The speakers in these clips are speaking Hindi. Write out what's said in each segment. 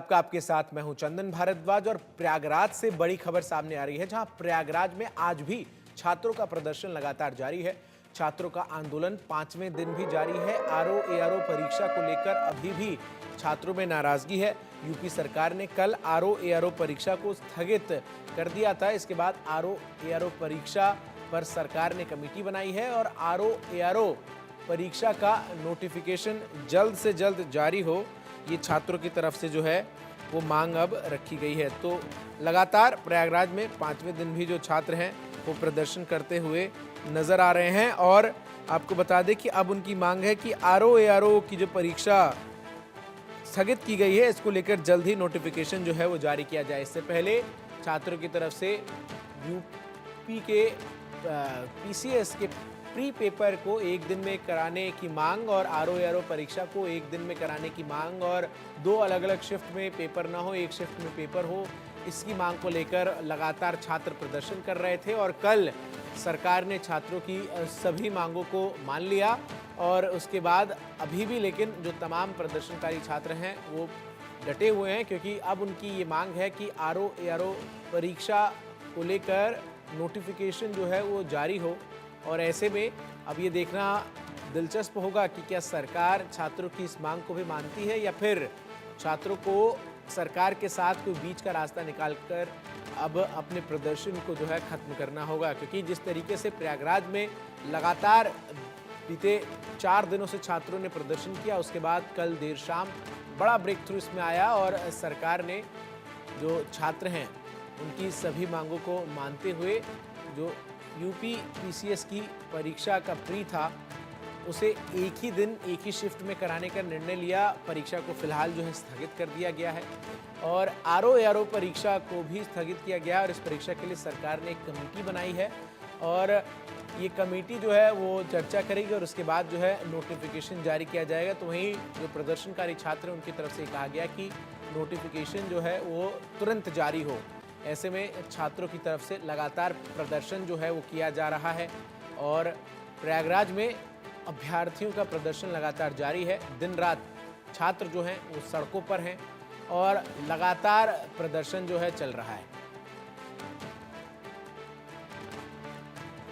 आपका आपके साथ मैं हूं चंदन भारद्वाज और प्रयागराज से बड़ी खबर सामने आ रही है, जहां प्रयागराज में आज भी छात्रों का प्रदर्शन लगातार जारी है। छात्रों का आंदोलन 5वें दिन भी जारी है। आरओ एआरओ परीक्षा को लेकर अभी भी छात्रों में नाराजगी है। यूपी सरकार ने कल आरओ एआरओ परीक्षा को स्थगित कर दिया था। इसके बाद आरओ एआरओ परीक्षा पर सरकार ने कमेटी बनाई है और आरओ एआरओ परीक्षा का नोटिफिकेशन जल्द से जल्द जारी हो, ये छात्रों की तरफ से जो है वो मांग अब रखी गई है। तो लगातार प्रयागराज में 5वें दिन भी जो छात्र हैं वो प्रदर्शन करते हुए नजर आ रहे हैं। और आपको बता दें कि अब उनकी मांग है कि आरओ एआरओ की जो परीक्षा स्थगित की गई है, इसको लेकर जल्द ही नोटिफिकेशन जो है वो जारी किया जाए। इससे पहले छात्रों की तरफ से यूपी के पीसीएस के प्री पेपर को एक दिन में कराने की मांग और आरओ एआरओ परीक्षा को एक दिन में कराने की मांग और 2 अलग अलग शिफ्ट में पेपर ना हो, एक शिफ्ट में पेपर हो, इसकी मांग को लेकर लगातार छात्र प्रदर्शन कर रहे थे। और कल सरकार ने छात्रों की सभी मांगों को मान लिया और उसके बाद अभी भी लेकिन जो तमाम प्रदर्शनकारी छात्र हैं वो डटे हुए हैं, क्योंकि अब उनकी ये मांग है कि आरओ एआरओ परीक्षा को लेकर नोटिफिकेशन जो है वो जारी हो। और ऐसे में अब ये देखना दिलचस्प होगा कि क्या सरकार छात्रों की इस मांग को भी मानती है या फिर छात्रों को सरकार के साथ कोई बीच का रास्ता निकालकर अब अपने प्रदर्शन को जो है खत्म करना होगा। क्योंकि जिस तरीके से प्रयागराज में लगातार बीते 4 दिनों से छात्रों ने प्रदर्शन किया, उसके बाद कल देर शाम बड़ा ब्रेक थ्रू इसमें आया और सरकार ने जो छात्र हैं उनकी सभी मांगों को मानते हुए जो यूपी पीसीएस की परीक्षा का प्री था उसे एक ही दिन एक ही शिफ्ट में कराने का निर्णय लिया। परीक्षा को फिलहाल जो है स्थगित कर दिया गया है और आरओ एआरओ परीक्षा को भी स्थगित किया गया और इस परीक्षा के लिए सरकार ने एक कमेटी बनाई है और ये कमेटी जो है वो चर्चा करेगी और उसके बाद जो है नोटिफिकेशन जारी किया जाएगा। तो वहीं जो प्रदर्शनकारी छात्र हैं उनकी तरफ से कहा गया कि नोटिफिकेशन जो है वो तुरंत जारी हो। ऐसे में छात्रों की तरफ से लगातार प्रदर्शन जो है वो किया जा रहा है और प्रयागराज में अभ्यर्थियों का प्रदर्शन लगातार जारी है। दिन रात छात्र जो हैं वो सड़कों पर हैं और लगातार प्रदर्शन जो है चल रहा है।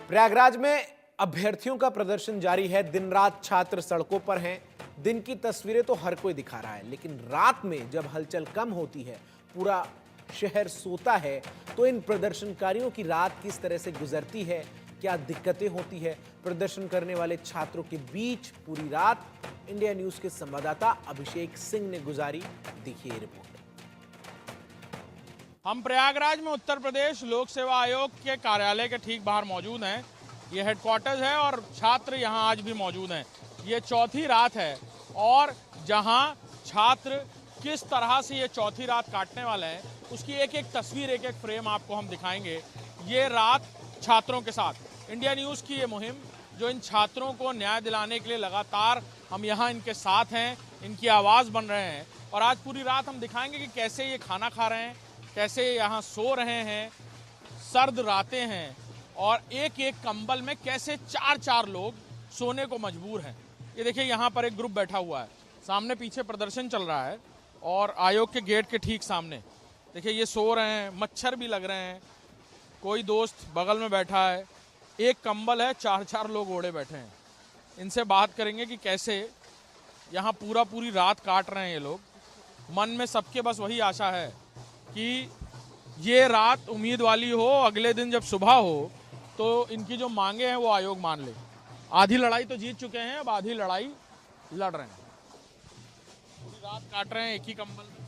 प्रयागराज में अभ्यर्थियों का प्रदर्शन जारी है। दिन रात छात्र सड़कों पर हैं। दिन की तस्वीरें तो हर कोई दिखा रहा है, लेकिन रात में जब हलचल कम होती है, पूरा शहर सोता है, तो इन प्रदर्शनकारियों की रात किस तरह से गुजरती है, क्या दिक्कतें होती है प्रदर्शन करने वाले छात्रों के बीच पूरी रात इंडिया न्यूज के संवाददाता अभिषेक सिंह ने गुजारी। देखिए रिपोर्ट। हम प्रयागराज में उत्तर प्रदेश लोक सेवा आयोग के कार्यालय के ठीक बाहर मौजूद हैं। ये हेडक्वार्टर्स है और छात्र यहाँ आज भी मौजूद हैं। ये चौथी रात है और जहाँ छात्र किस तरह से ये चौथी रात काटने वाले हैं उसकी एक एक तस्वीर, एक एक फ्रेम आपको हम दिखाएंगे। ये रात छात्रों के साथ इंडिया न्यूज़ की ये मुहिम जो इन छात्रों को न्याय दिलाने के लिए लगातार हम यहाँ इनके साथ हैं, इनकी आवाज़ बन रहे हैं। और आज पूरी रात हम दिखाएंगे कि कैसे ये खाना खा रहे हैं, कैसे यहाँ सो रहे हैं, सर्द रातें हैं और एक एक कंबल में कैसे 4-4 लोग सोने को मजबूर हैं। ये देखिए यहाँ पर एक ग्रुप बैठा हुआ है, सामने पीछे प्रदर्शन चल रहा है और आयोग के गेट के ठीक सामने देखिए ये सो रहे हैं, मच्छर भी लग रहे हैं। कोई दोस्त बगल में बैठा है, एक कंबल है, 4-4 लोग ओढ़े बैठे हैं। इनसे बात करेंगे कि कैसे यहाँ पूरी रात काट रहे हैं ये लोग। मन में सबके बस वही आशा है कि ये रात उम्मीद वाली हो, अगले दिन जब सुबह हो तो इनकी जो मांगे हैं वो आयोग मान ले। आधी लड़ाई तो जीत चुके हैं, अब आधी लड़ाई लड़ रहे हैं। पूरी रात काट रहे हैं एक ही कंबल में।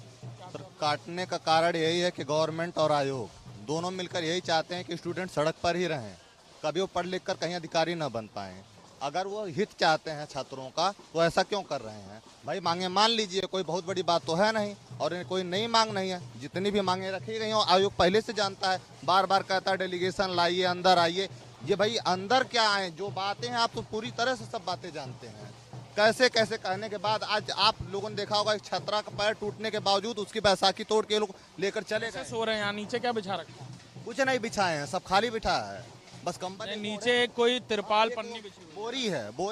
सर, काटने का कारण यही है कि गवर्नमेंट और आयोग दोनों मिलकर यही चाहते हैं कि स्टूडेंट सड़क पर ही रहें, कभी वो पढ़ लिख कर कहीं अधिकारी न बन पाएं। अगर वो हित चाहते हैं छात्रों का तो ऐसा क्यों कर रहे हैं? भाई मांगे मान लीजिए, कोई बहुत बड़ी बात तो है नहीं और कोई नई मांग नहीं है। जितनी भी मांगे रखी गई हैं आयोग पहले से जानता है, बार बार कहता है डेलीगेशन लाइए, अंदर आइए। ये भाई अंदर क्या आए, जो बातें हैं आप तो पूरी तरह से सब बातें जानते हैं। कैसे कैसे कहने के बाद आज आप लोगों ने देखा होगा एक छात्रा का पैर टूटने के बावजूद उसकी बैसाखी तोड़ के लोग लेकर चले गए। सो रहे हैं यहाँ नीचे क्या बिछा रखा है? कुछ नहीं बिछाए हैं, सब खाली बिठा है। बस कंबल नीचे एक कोई तिरपाल पन्नी बिछी हुई बोरी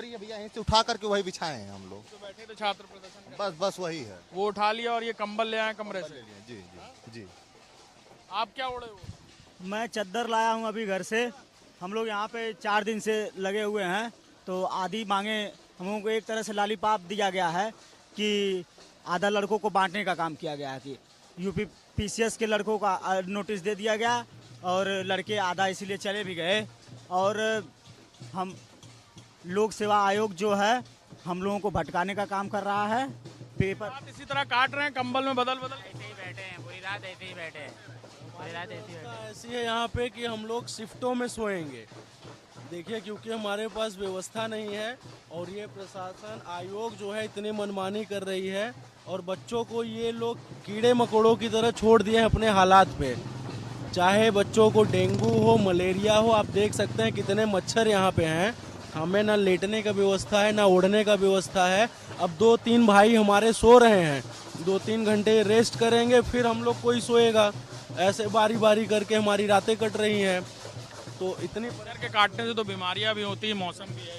है भैया, यहीं से उठा करके वही बिछाए हैं हम लोग। तो बैठे थे छात्र प्रदर्शन कर, बस वही है। वो उठा लिया और ये कंबल ले आए कमरे से। जी जी जी। आप क्या ओढ़े हो? मैं चद्दर लाया हूँ अभी घर से। हम लोग यहाँ पे 4 दिन से लगे हुए हैं, तो आधी मांगे हम लोगों को एक तरह से लॉलीपॉप दिया गया है कि आधा लड़कों को बांटने का काम किया गया है कि यूपी पीसीएस के लड़कों का नोटिस दे दिया गया और लड़के आधा इसीलिए चले भी गए। और हम लोक सेवा आयोग जो है हम लोगों को भटकाने का काम कर रहा है। पेपर आप इसी तरह काट रहे हैं कंबल में बदल बदल? ऐसे ही बैठे हैं, पूरी रात ऐसे ही बैठे हैं, पूरी रात ऐसे ही बैठे हैं। ऐसी है यहाँ पे कि हम लोग शिफ्टों में सोएंगे। देखिए, क्योंकि हमारे पास व्यवस्था नहीं है और ये प्रशासन आयोग जो है इतनी मनमानी कर रही है और बच्चों को ये लोग कीड़े मकोड़ों की तरह छोड़ दिए हैं अपने हालात पे। चाहे बच्चों को डेंगू हो, मलेरिया हो, आप देख सकते हैं कितने मच्छर यहाँ पे हैं। हमें ना लेटने का व्यवस्था है, ना ओढ़ने का व्यवस्था है। अब 2-3 भाई हमारे सो रहे हैं, 2-3 घंटे रेस्ट करेंगे, फिर हम लोग कोई सोएगा। ऐसे बारी बारी करके हमारी रातें कट रही हैं। तो इतनी मच्छर के काटने से तो बीमारियां भी होती है, मौसम भी है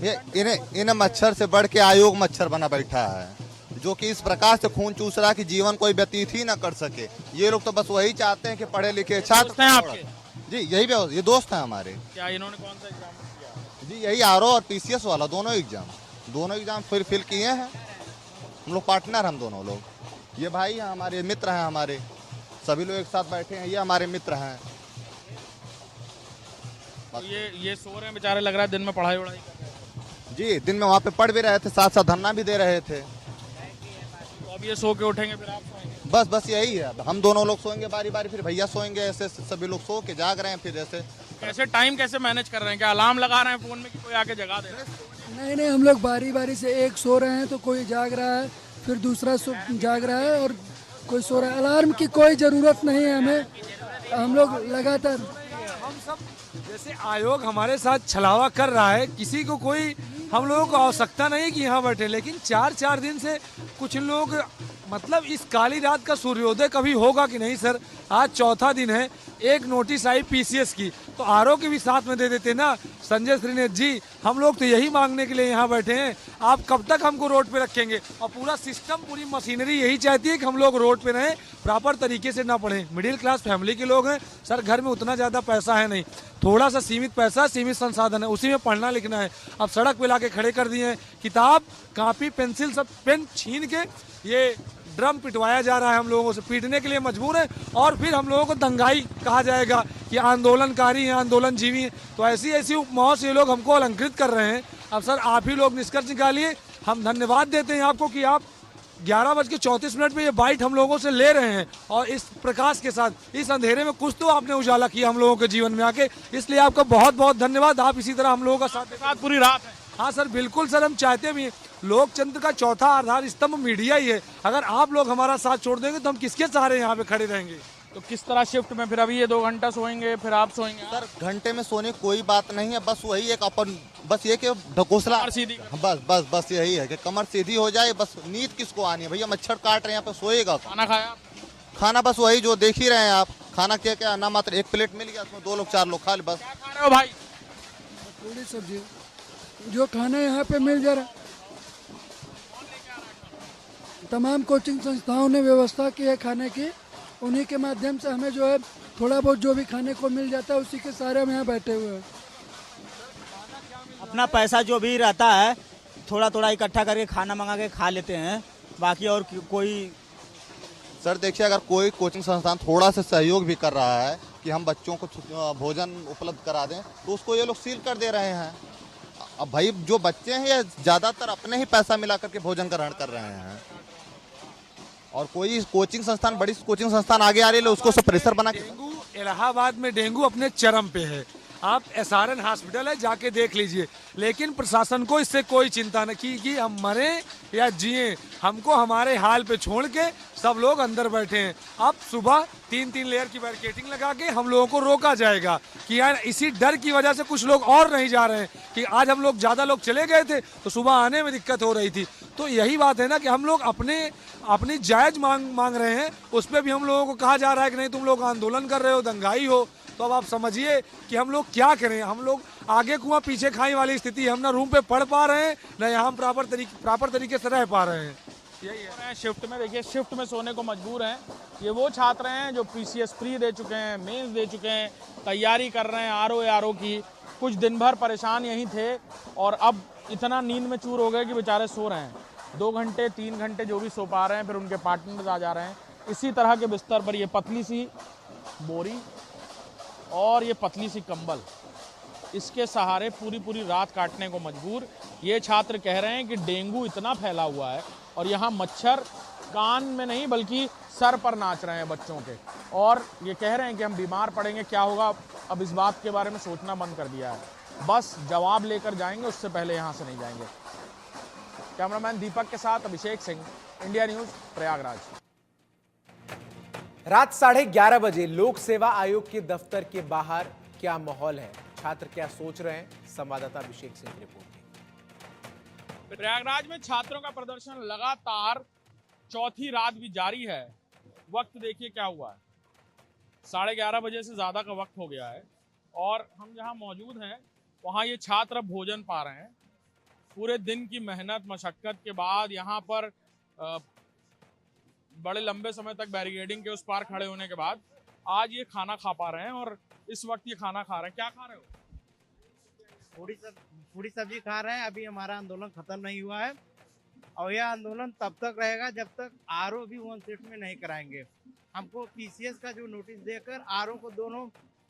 ये। इन्हें मच्छर से बढ़ के आयोग मच्छर बना बैठा है, जो कि इस प्रकार से खून चूस रहा कि जीवन कोई व्यतीत ही ना कर सके। ये लोग तो बस वही चाहते हैं कि पढ़े लिखे छात्र हैं आपके? जी यही ये दोस्त हैं हमारे। क्या इन्होंने कौन सा एग्जाम किया? जी यही आरओ और पीसीएस वाला दोनों एग्जाम फिल किए हैं। हम लोग पार्टनर, हम दोनों लोग। ये भाई हैं हमारे, मित्र हैं हमारे, सभी लोग एक साथ बैठे हैं, ये हमारे मित्र हैं। तो ये सो रहे हैं बेचारे, लग रहा है दिन में पढ़ाई वढ़ाई कर रहे हैं। जी दिन में वहाँ पे पढ़ भी रहे थे, साथ साथ धरना भी दे रहे थे। तो अब ये सो के उठेंगे फिर आप सोएंगे? बस यही है। हम दोनों लोग सोएंगे बारी बारी, फिर भैया सोएंगे, ऐसे सभी लोग सो के जाग रहे हैं। फिर ऐसे कैसे टाइम कैसे मैनेज कर रहे हैं? क्या अलार्म लगा रहे हैं फोन में कि कोई आके जगा दे रहा है? नहीं, हम लोग बारी बारी से एक सो रहे हैं तो कोई जाग रहा है, फिर दूसरा जाग रहा है और कोई सो रहा है। अलार्म की कोई ज़रूरत नहीं है हमें, हम लोग लगातार। हम सब जैसे आयोग हमारे साथ छलावा कर रहा है, किसी को कोई हम लोगों को आवश्यकता नहीं कि यहाँ बैठे, लेकिन 4 दिन से कुछ लोग मतलब इस काली रात का सूर्योदय कभी होगा कि नहीं सर। आज चौथा दिन है, एक नोटिस आई पीसीएस की, तो आरओ के भी साथ में दे देते ना संजय श्रीनेथ जी। हम लोग तो यही मांगने के लिए यहाँ बैठे हैं, आप कब तक हमको रोड पे रखेंगे? और पूरा सिस्टम, पूरी मशीनरी यही चाहती है कि हम लोग रोड पे रहें, प्रॉपर तरीके से ना पढ़ें। मिडिल क्लास फैमिली के लोग हैं सर, घर में उतना ज़्यादा पैसा है नहीं, थोड़ा सा सीमित पैसा, सीमित संसाधन है, उसी में पढ़ना लिखना है। अब सड़क पे लाके खड़े कर दिए हैं, किताब कापी पेंसिल सब पेन छीन के ये ड्रम पिटवाया जा रहा है, हम लोगों से पीटने के लिए मजबूर है। और फिर हम लोगों को दंगाई कहा जाएगा कि आंदोलनकारी हैं, आंदोलन जीवी हैं। तो ऐसी उपमाओं से ये लोग हमको अलंकृत कर रहे हैं। अब सर आप ही लोग निष्कर्ष निकालिए। हम धन्यवाद देते हैं आपको कि आप 11:34 पे ये बाइट हम लोगों से ले रहे हैं और इस प्रकाश के साथ, इस अंधेरे में कुछ तो आपने उजाला किया हम लोगों के जीवन में आके, इसलिए आपका बहुत बहुत धन्यवाद। आप इसी तरह हम लोगों का साथ पूरी रात है। हाँ सर, बिल्कुल सर, हम चाहते भी हैं। लोकतंत्र का चौथा आधार स्तंभ मीडिया ही है। अगर आप लोग हमारा साथ छोड़ देंगे तो हम किसके सहारे यहाँ पे खड़े रहेंगे? तो किस तरह शिफ्ट में फिर अभी ये 2 घंटा सोएंगे, फिर आप सोएंगे? सर घंटे में सोने की कोई बात नहीं है, बस वही एक अपन, बस ये कि ढकोसला, कमर सीधी बस यही है कि कमर सीधी हो जाए। बस नींद किसको आनी है भैया? मच्छर काट रहे हैं, यहाँ पे सोएगा। खाना खाया? खाना बस वही जो देख ही रहे हैं आप। खाना क्या ना मात्र 1 प्लेट मिल गया, उसमें 2 लोग 4 लोग खा ले बस। क्या खा रहे हो भाई? पूरी सब्जी जो खाना यहाँ पे मिल जा रहा, तमाम कोचिंग संस्थाओं ने व्यवस्था की है खाने की, उन्हीं के माध्यम से हमें जो है थोड़ा बहुत जो भी खाने को मिल जाता है, उसी के सारे हम यहाँ बैठे हुए हैं। अपना पैसा जो भी रहता है थोड़ा थोड़ा इकट्ठा करके खाना मंगा के खा लेते हैं, बाकी और कोई। सर देखिए, अगर कोई कोचिंग संस्थान थोड़ा सा सहयोग भी कर रहा है कि हम बच्चों को भोजन उपलब्ध करा दें, तो उसको ये लोग सील कर दे रहे हैं। अब भाई जो बच्चे हैं ये ज़्यादातर अपने ही पैसा मिला करके भोजन ग्रहण कर रहे हैं, और कोई कोचिंग संस्थान, बड़ी कोचिंग संस्थान आगे आ रही है, उसको सब प्रेशर बना के। डेंगू इलाहाबाद में डेंगू अपने चरम पे है। आप एसआरएन हॉस्पिटल है, जाके देख लीजिए। लेकिन प्रशासन को इससे कोई चिंता न कि हम मरे या जिए, हमको हमारे हाल पे छोड़ के सब लोग अंदर बैठे हैं। अब सुबह 3-3 लेयर की बैरिकेडिंग लगा के हम लोगों को रोका जाएगा कि यार इसी डर की वजह से कुछ लोग और नहीं जा रहे हैं कि आज हम लोग ज़्यादा लोग चले गए थे तो सुबह आने में दिक्कत हो रही थी। तो यही बात है ना कि हम लोग अपनी जायज मांग रहे हैं, उस पर भी हम लोगों को कहा जा रहा है कि नहीं तुम लोग आंदोलन कर रहे हो, दंगाई हो। तो अब आप समझिए कि हम लोग क्या करें। हम लोग आगे कुआं पीछे खाई वाली स्थिति, हम ना रूम पे पढ़ पा रहे हैं ना यहाँ प्रॉपर तरीके से रह पा रहे हैं। यही है। शिफ्ट में देखिए, शिफ्ट में सोने को मजबूर हैं। ये वो छात्र हैं जो पीसीएस प्री दे चुके हैं, मेंस दे चुके हैं, तैयारी कर रहे हैं आरओ की। कुछ दिन भर परेशान यहीं थे और अब इतना नींद में चूर हो गए कि बेचारे सो रहे हैं। 2 घंटे 3 घंटे जो भी सो पा रहे हैं, फिर उनके पार्टनर्स आ जा रहे हैं। इसी तरह के बिस्तर पर ये पतली सी बोरी और ये पतली सी कंबल, इसके सहारे पूरी रात काटने को मजबूर। ये छात्र कह रहे हैं कि डेंगू इतना फैला हुआ है और यहाँ मच्छर कान में नहीं बल्कि सर पर नाच रहे हैं बच्चों के, और ये कह रहे हैं कि हम बीमार पड़ेंगे, क्या होगा। अब इस बात के बारे में सोचना बंद कर दिया है, बस जवाब लेकर जाएंगे, उससे पहले यहाँ से नहीं जाएंगे। कैमरामैन दीपक के साथ अभिषेक सिंह, इंडिया न्यूज़, प्रयागराज। रात 11:30 बजे लोक सेवा आयोग के दफ्तर के बाहर क्या माहौल है, छात्र क्या सोच रहे हैं, संवाददाता अभिषेक सिंह की रिपोर्ट। प्रयागराज में छात्रों का प्रदर्शन लगातार चौथी रात भी जारी है। वक्त देखिए क्या हुआ है, 11:30 बजे से ज्यादा का वक्त हो गया है और हम जहां मौजूद हैं वहां ये छात्र अब भोजन पा रहे हैं। पूरे दिन की मेहनत मशक्कत के बाद यहाँ पर बड़े लंबे समय तक बैरिकेडिंग के उस पार खड़े होने के बाद आज ये खाना खा पा रहे हैं और इस वक्त ये खाना खा रहे हैं। क्या खा रहे हो? पूरी सब्जी खा रहे हैं। अभी हमारा आंदोलन खत्म नहीं हुआ है और यह आंदोलन तब तक रहेगा जब तक आरओ भी 1 शिफ्ट में नहीं कराएंगे। हमको पीसीएस का जो नोटिस देकर आरओ को दोनों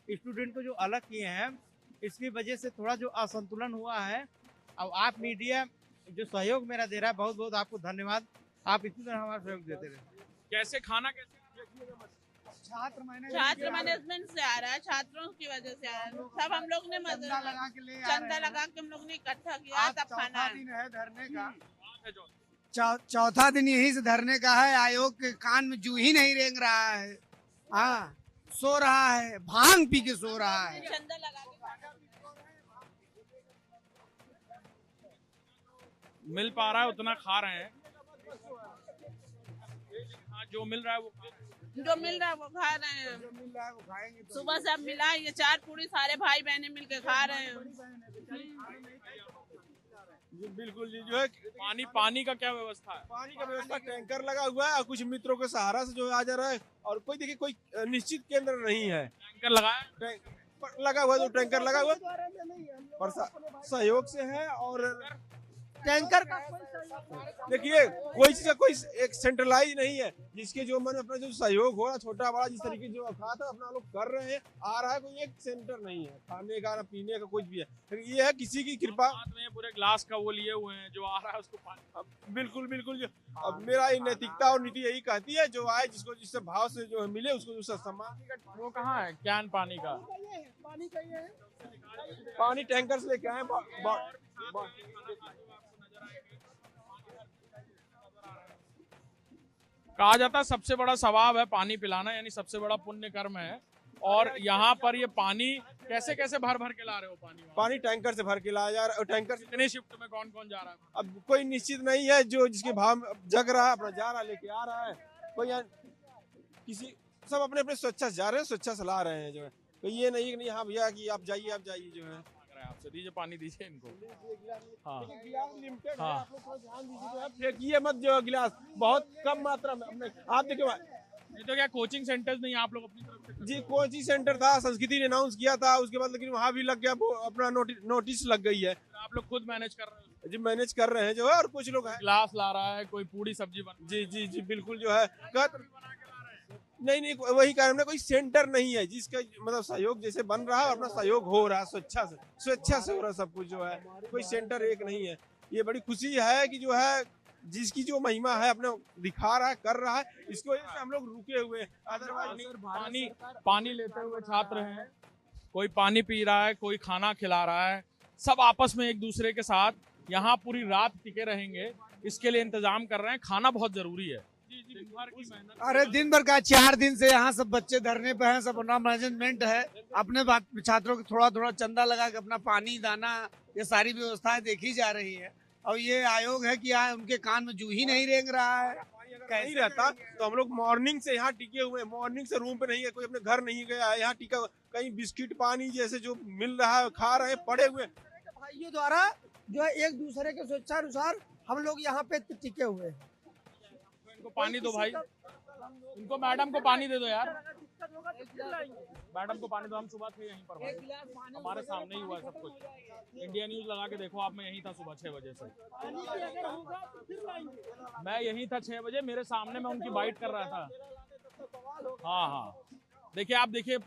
स्टूडेंट को जो अलग किए हैं, इसकी वजह से थोड़ा जो असंतुलन हुआ है। अब आप मीडिया जो सहयोग मेरा दे रहा है, बहुत बहुत आपको धन्यवाद। आप इसी तरह हमारा सहयोग देते रहे। कैसे खाना कैसे छात्र मैनेजमेंट से आ रहा है, छात्रों की वजह से आ रहा है। सब हम लोग ने चंदा लगा के हम लोग ने इकट्ठा किया, तब खाना है धरने का। चौथा दिन यही से धरने का है। आयोग के कान में जू ही नहीं रेंग रहा है। हाँ, सो रहा है, भांग पी के सो रहा है। चंदा लगा के मिल पा रहा है उतना खा रहे हैं। हाँ, जो मिल रहा है वो खा रहे हैं। सुबह से अब मिला ये 4 पूरी सारे भाई बहने मिलके खा रहे हैं। बिल्कुल जी, जो है पानी का क्या व्यवस्था है? पानी का व्यवस्था टैंकर लगा हुआ है और कुछ मित्रों के सहारा से जो आ जा रहा है। और कोई देखिए कोई निश्चित केंद्र नहीं है। टैंकर लगा हुआ, जो टैंकर लगा हुआ और सहयोग से है। और टैंकर का देखिए कोई चीज का कोई एक सेंट्रलाइज नहीं है, जिसके जो मन अपना जो सहयोग हो रहा, छोटा बड़ा जिस तरीके जो अफराद अपना लोग कर रहे हैं, आ रहा है। कोई एक सेंटर नहीं है खाने का ना पीने का, कुछ भी है। लेकिन ये है किसी की कृपा। पूरे ग्लास का वो लिए हुए हैं, जो आ रहा है उसको पानी। बिल्कुल। अब मेरा नैतिकता और नीति यही कहती है, जो आए जिसको जिससे भाव से जो मिले उसको जो सम्मान। वो कहाँ है कैन पानी का? पानी टैंकर से लेके आए। कहा जाता है सबसे बड़ा सवाब है पानी पिलाना, यानी सबसे बड़ा पुण्य कर्म है। और यहाँ पर ये पानी कैसे भर के ला रहे हो? पानी टैंकर से भर के लाया जा रहा है। टैंकर से कितने शिफ्ट में कौन जा रहा है? अब कोई निश्चित नहीं है, जो जिसके भाव जग रहा है अपना जा रहा है, लेके आ रहा है। कोई किसी सब अपने अपने स्वेच्छा से जा रहे हैं, स्वेच्छा से ला रहे हैं। जो है तो ये नहीं हाँ भैया कि आप जाइए जो है। आपसे दीजिए, पानी दीजिए इनको। हाँ, गिलास लिमिटेड है, आप लोग थोड़ा ध्यान दीजिए। फेंकिए मत जो गिलास, बहुत कम मात्रा में। अपने आप देखिए, नहीं तो क्या कोचिंग सेंटर्स नहीं आप लोग अपनी तरफ से? जी कोचिंग सेंटर था, संस्कृति ने अनाउंस किया था उसके बाद, लेकिन वहाँ भी लग गया, वो अपना नोटिस लग गई है। आप लोग खुद मैनेज कर रहे हो? जी मैनेज कर रहे हैं जो है। और कुछ लोग गिलास ला रहा है, कोई पूरी सब्जी बन। जी बिल्कुल जो है नहीं वही कारण है, कोई सेंटर नहीं है जिसका मतलब सहयोग जैसे बन रहा है, अपना सहयोग हो रहा है स्वेच्छा से हो रहा है सब कुछ जो है। कोई सेंटर एक नहीं है। ये बड़ी खुशी है कि जो है जिसकी जो महिमा है अपने दिखा रहा है, कर रहा है, इसकी वजह से हम लोग रुके हुए। अदरवाइज पानी लेते हुए छात्र हैं, कोई पानी पी रहा है, कोई खाना खिला रहा है, सब आपस में एक दूसरे के साथ यहाँ पूरी रात टिके रहेंगे, इसके लिए इंतजाम कर रहे हैं। खाना बहुत जरूरी है। अरे दिन भर का 4 दिन से यहाँ सब बच्चे धरने पे हैं। सब अपना मैनेजमेंट है, अपने छात्रों को थोड़ा चंदा लगा के अपना पानी दाना ये सारी व्यवस्थाएं देखी जा रही है। और ये आयोग है कि उनके कान में जू ही नहीं रेंग रहा है। नहीं रहता तो हम लोग मॉर्निंग से यहाँ टिके हुए, मॉर्निंग से रूम पे नहीं है, कोई अपने घर नहीं गया है, यहाँ टिका, कहीं बिस्किट पानी जैसे जो मिल रहा है खा रहे हैं, पड़े हुए। भाइयों द्वारा जो है एक दूसरे के स्वेच्छानुसार हम लोग यहाँ पे टिके हुए हैं। इनको पानी दो भाई, इनको मैडम को पानी दे दो यार, मैडम को पानी दो। हम सुबह थे यहीं पर भाई, हमारे सामने ही हुआ है सब कुछ। इंडिया न्यूज लगा के देखो आप, मैं यहीं था सुबह 6 बजे से, मैं यहीं था 6 बजे, मेरे सामने मैं उनकी बाइट कर रहा था। हाँ हाँ, देखिए आप, देखिए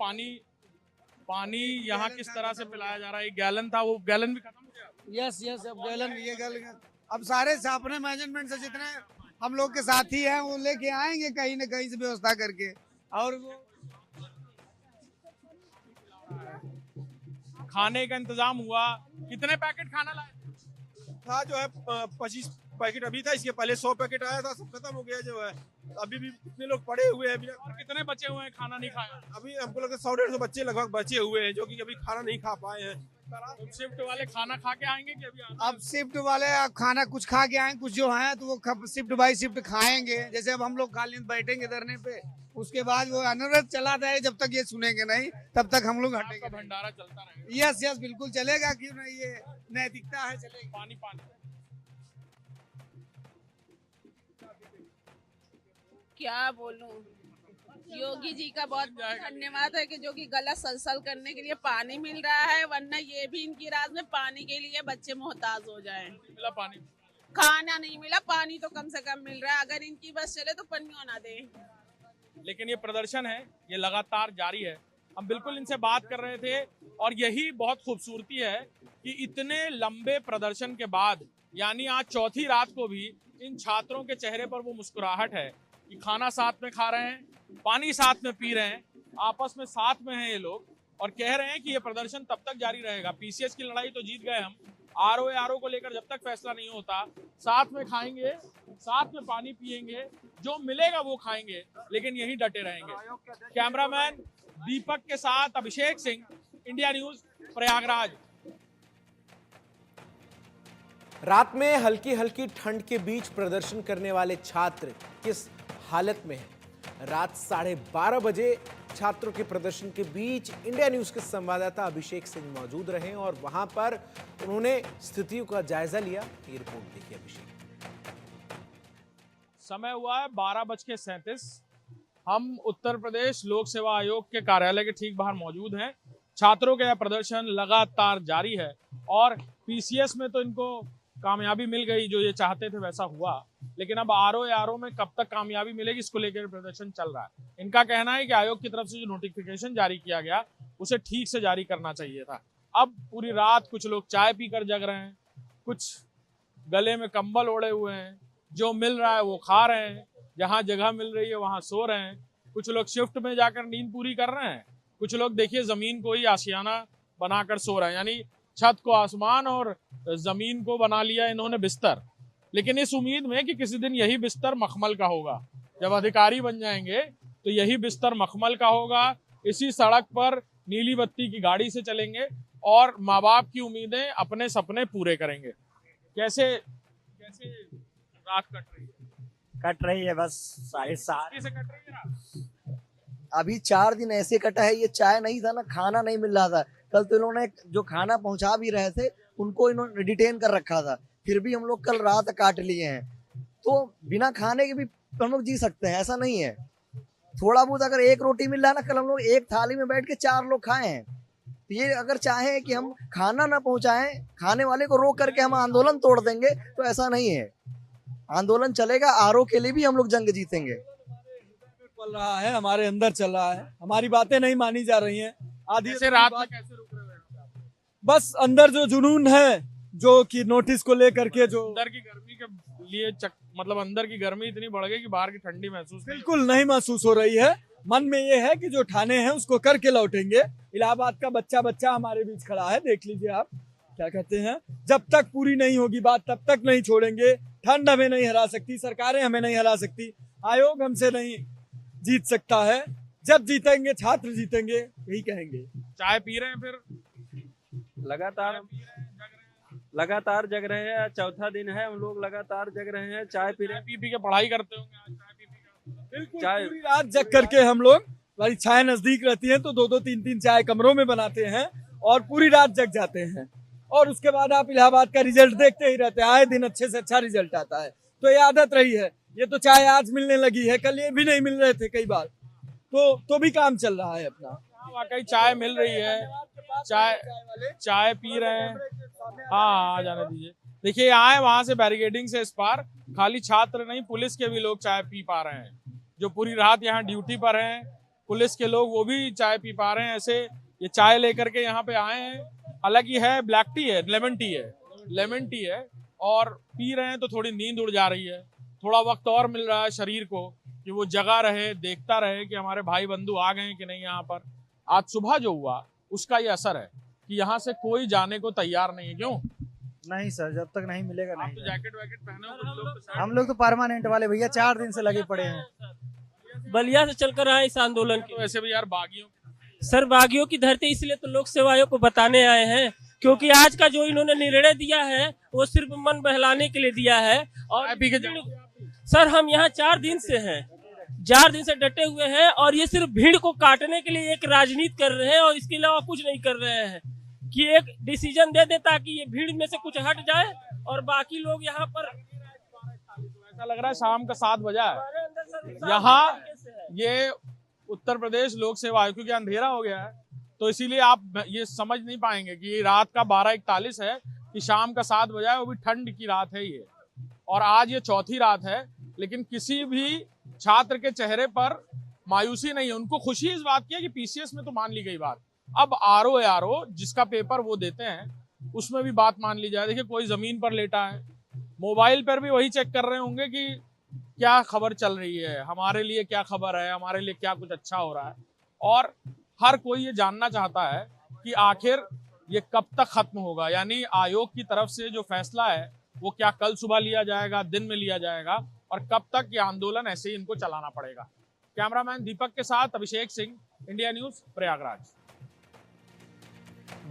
पानी यहाँ किस तरह से पिलाया जा रहा है। एक गैलन था, वो गैलन भी खत्म हो गया। यस अब गैलन, ये गैलन अब सारे अपने मैनेजमेंट से जितने हम लोग के साथी हैं वो लेके आएंगे कहीं न कहीं से व्यवस्था करके। और वो खाने का इंतजाम हुआ। कितने पैकेट खाना लाए था? जो है 25 पैकेट अभी था, इसके पहले 100 पैकेट आया था, सब खत्म हो गया जो है। अभी भी कितने लोग पड़े हुए हैं अभी, और कितने बचे हुए हैं खाना नहीं खाया? अभी हमको लगता है 100-150 बच्चे लगभग बचे हुए हैं जो कि अभी खाना नहीं खा पाए हैं। शिफ्ट वाले खाना खा के आएंगे कि अभी अब शिफ्ट वाले खाना कुछ खा के आएंगे, कुछ जो हैं तो वो शिफ्ट बाई शिफ्ट खाएंगे। जैसे अब हम लोग खाली बैठेंगे धरने पे, उसके बाद वो अनवरत चला जाए, जब तक ये सुनेंगे नहीं तब तक हम लोग हटेंगे। भंडारा चलता रहेगा। यस बिल्कुल चलेगा, क्यों नहीं, ये नैतिकता है, चलेगा। पानी क्या बोलूं, योगी जी का बहुत धन्यवाद है कि जो कि गला सलसल करने के लिए पानी मिल रहा है, वरना ये भी इनकी राज में पानी के लिए बच्चे मोहताज हो जाएं। मिला पानी, खाना नहीं मिला, पानी तो कम से कम मिल रहा है। अगर इनकी बस चले तो पन्नियों ना दे। लेकिन ये प्रदर्शन है, ये लगातार जारी है। हम बिल्कुल इनसे बात कर रहे थे और यही बहुत खूबसूरती है कि इतने लंबे प्रदर्शन के बाद, यानी आज चौथी रात को भी इन छात्रों के चेहरे पर वो मुस्कुराहट है कि खाना साथ में खा रहे हैं, पानी साथ में पी रहे हैं, आपस में साथ में हैं ये लोग, और कह रहे हैं कि ये प्रदर्शन तब तक जारी रहेगा। पीसीएस की लड़ाई तो जीत गए हम, आरओ को लेकर जब तक फैसला नहीं होता, साथ में खाएंगे, साथ में पानी पिएंगे, जो मिलेगा वो खाएंगे, लेकिन यहीं डटे रहेंगे। कैमरामैन दीपक के साथ अभिषेक सिंह, इंडिया न्यूज, प्रयागराज। रात में हल्की हल्की ठंड के बीच प्रदर्शन करने वाले छात्र किस हालत में हैं? रात 12:30 बजे छात्रों के प्रदर्शन के बीच इंडिया न्यूज के संवाददाता अभिषेक सिंह मौजूद रहे और वहां पर उन्होंने स्थितियों का जायजा लिया। ये रिपोर्ट देखिए अभिषेक। समय हुआ है 12:37। हम उत्तर प्रदेश लोक सेवा आयोग के कार्यालय के ठीक बाहर मौजूद हैं। छात्रों का यह प्रदर्शन लगातार जारी है और पीसीएस में तो इनको कामयाबी मिल गई, जो ये चाहते थे वैसा हुआ, लेकिन अब आरओ में कब तक कामयाबी मिलेगी, इसको लेकर प्रदर्शन चल रहा है। इनका कहना है कि आयोग की तरफ से जो नोटिफिकेशन जारी किया गया उसे ठीक से जारी करना चाहिए था। अब पूरी रात कुछ लोग चाय पीकर जग रहे हैं, कुछ गले में कंबल ओढ़े हुए हैं, जो मिल रहा है वो खा रहे हैं, जहाँ जगह मिल रही है वहाँ सो रहे हैं, कुछ लोग शिफ्ट में जाकर नींद पूरी कर रहे हैं, कुछ लोग देखिए जमीन को ही आशियाना बनाकर सो रहे हैं, यानी छत को आसमान और जमीन को बना लिया इन्होंने बिस्तर, लेकिन इस उम्मीद में कि किसी दिन यही बिस्तर मखमल का होगा। जब अधिकारी बन जाएंगे तो यही बिस्तर मखमल का होगा, इसी सड़क पर नीली बत्ती की गाड़ी से चलेंगे और माँ बाप की उम्मीदें, अपने सपने पूरे करेंगे। कैसे रात कट रही है, बस 7:30 कैसे कट रही है रात? अभी 4 दिन ऐसे कटा है, ये चाय नहीं था ना, खाना नहीं मिल रहा था। कल तो इन्होंने जो खाना पहुंचा भी रहे थे उनको इन्होंने डिटेन कर रखा था, फिर भी हम लोग कल रात काट लिए हैं। तो बिना खाने के भी हम लोग जी सकते हैं, ऐसा नहीं है। थोड़ा बहुत अगर एक रोटी मिल रहा है ना, कल हम लोग एक थाली में बैठ के 4 लोग खाए हैं। तो ये अगर चाहे कि हम खाना ना पहुंचाएं, खाने वाले को रोक करके हम आंदोलन तोड़ देंगे, तो ऐसा नहीं है। आंदोलन चलेगा, आरओ के लिए भी हम लोग जंग जीतेंगे। चल रहा है, हमारे अंदर चल रहा है, हमारी बातें नहीं मानी जा रही हैं। आधी से रात में कैसे रुक रहे हैं? बस अंदर जो जुनून है, जो कि नोटिस को लेकर के, जो अंदर की गर्मी के लिए मतलब अंदर की गर्मी इतनी बढ़ गई कि बाहर की ठंडी महसूस बिल्कुल नहीं महसूस हो रही है। मन में ये है कि जो ठाने हैं उसको करके लौटेंगे। इलाहाबाद का बच्चा हमारे बीच खड़ा है, देख लीजिए आप, क्या कहते हैं, जब तक पूरी नहीं होगी बात तब तक नहीं छोड़ेंगे। ठंड हमें नहीं हरा सकती, सरकारें हमें नहीं हरा सकती, आयोग हमसे नहीं जीत सकता है। जब जीतेंगे छात्र जीतेंगे, यही कहेंगे। चाय पी रहे हैं फिर लगातार। लगातार जग रहे हैं। चौथा दिन है, हम लोग लगातार जग रहे हैं, चाय पी रहे हैं। पी के पढ़ाई करते होंगे आज, चाय पी के। बिल्कुल चाय पूरी रात जग करके हम लोग, परीक्षाएं नजदीक रहती हैं तो 2-2 3-3 चाय कमरों में बनाते हैं और पूरी रात जग जाते हैं। और उसके बाद आप इलाहाबाद का रिजल्ट देखते ही रहते हैं, आए दिन अच्छे से अच्छा रिजल्ट आता है। तो ये आदत रही है। ये तो चाय आज मिलने लगी है, कल ये भी नहीं मिल रहे थे कई बार, तो भी काम चल रहा है अपना। वाकई चाय मिल रही है, चाय पी रहे हैं। हाँ, आ जाने दीजिए। देखिए आए वहां से बैरिकेडिंग से इस पार, खाली छात्र नहीं पुलिस के भी लोग चाय पी पा रहे हैं। जो पूरी रात यहाँ ड्यूटी पर हैं पुलिस के लोग, वो भी चाय पी पा रहे हैं। ऐसे ये चाय लेकर के यहाँ पे आए हैं। हालांकि है ब्लैक टी है, लेमन टी है और पी रहे हैं तो थोड़ी नींद उड़ जा रही है। थोड़ा वक्त और मिल रहा है शरीर को कि वो जगा रहे, देखता रहे कि हमारे भाई बंधु आ गए कि नहीं यहाँ पर। आज सुबह जो हुआ उसका ये असर है कि यहाँ से कोई जाने को तैयार नहीं है। क्यों? नहीं सर, जब तक नहीं मिलेगा आप तो जैकेट वैकेट पहने हो, कुछ लोग तो हम लोग तो परमानेंट वाले भैया 4 दिन से लगे पड़े हैं। बलिया से चलकर आए इस आंदोलन तो वैसे भी यार बागियों सर, बागियों की धरती इसलिए तो लोक सेवा आयोग को बताने आए हैं क्योंकि आज का जो इन्होंने निर्णय दिया है वो सिर्फ मन बहलाने के लिए दिया है। और सर हम यहाँ 4 दिन से हैं, 4 दिन से डटे हुए हैं और ये सिर्फ भीड़ को काटने के लिए एक राजनीति कर रहे हैं और इसके अलावा कुछ नहीं कर रहे हैं कि एक डिसीजन दे दे ताकि ये भीड़ में से कुछ हट जाए और बाकी लोग यहाँ पर। ऐसा लग रहा है शाम का 7 बजा है यहाँ। ये उत्तर प्रदेश लोक सेवा आयोग, क्योंकि अंधेरा हो गया है तो इसीलिए आप ये समझ नहीं पाएंगे कि ये रात का 12:41 है कि शाम का 7 बजा है। वो भी ठंड की रात है ये, और आज ये चौथी रात है। लेकिन किसी भी छात्र के चेहरे पर मायूसी नहीं है। उनको खुशी इस बात की है कि पीसीएस में तो मान ली गई बात, अब आरओ जिसका पेपर वो देते हैं उसमें भी बात मान ली जाए। देखिए कोई जमीन पर लेटा है, मोबाइल पर भी वही चेक कर रहे होंगे कि क्या खबर चल रही है, हमारे लिए क्या खबर है, हमारे लिए क्या कुछ अच्छा हो रहा है। और हर कोई ये जानना चाहता है कि आखिर ये कब तक खत्म होगा, यानी आयोग की तरफ से जो फैसला है वो क्या कल सुबह लिया जाएगा, दिन में लिया जाएगा, और कब तक ये आंदोलन ऐसे ही इनको चलाना पड़ेगा। कैमरामैन दीपक के साथ अभिषेक सिंह, इंडिया न्यूज, प्रयागराज।